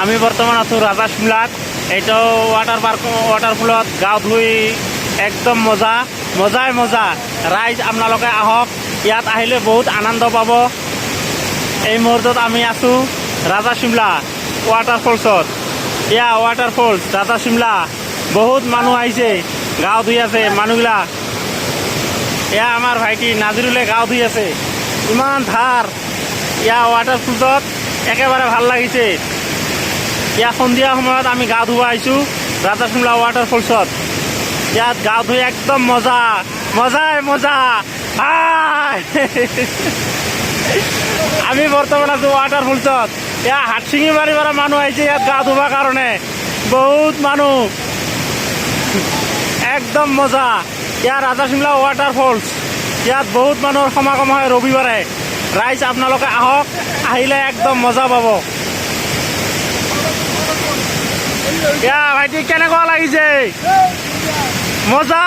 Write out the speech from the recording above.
আমি বৰ্তমান আছো ৰাজা শিমলাত। এইটো ৱাটাৰফলত গা ধুই একদম মজা মজাই মজা। ৰাইজ আপোনালোকে আহক, ইয়াত আহিলে বহুত আনন্দ পাব। এই মুহূৰ্তত আমি আছো ৰাজা শিমলা ৱাটাৰফলছত। এয়া ৱাটাৰফলছ ৰাজা শিমলা। বহুত মানুহ আহিছে, গা ধুই আছে মানুহবিলাক। এয়া আমাৰ ভাইটি নাজিৰুলে গা ধুই আছে, ইমান ধাৰ। এয়া ৱাটাৰফলছত একেবাৰে ভাল লাগিছে। ইয়াত সন্ধিয়া সময়ত আমি গা ধুব আহিছোঁ ৰাজা শিমলা ৱাটাৰফলছত। ইয়াত গা ধুই একদম মজা মজাই মজা। আমি বৰ্তমান আছোঁ ৱাটাৰফলছত। এয়া হাতশিঙি মাৰি পৰা মানুহ আহিছে ইয়াত গা ধুবৰ কাৰণে, বহুত মানুহ, একদম মজা। ইয়াত ৰাজা শিমলা ৱাটাৰফলছ, ইয়াত বহুত মানুহৰ সমাগম হয় ৰবিবাৰে। ৰাইজ আপোনালোকে আহক, আহিলে একদম মজা পাব। ভাইটি কেনেকুৱা লাগিছে? মজা।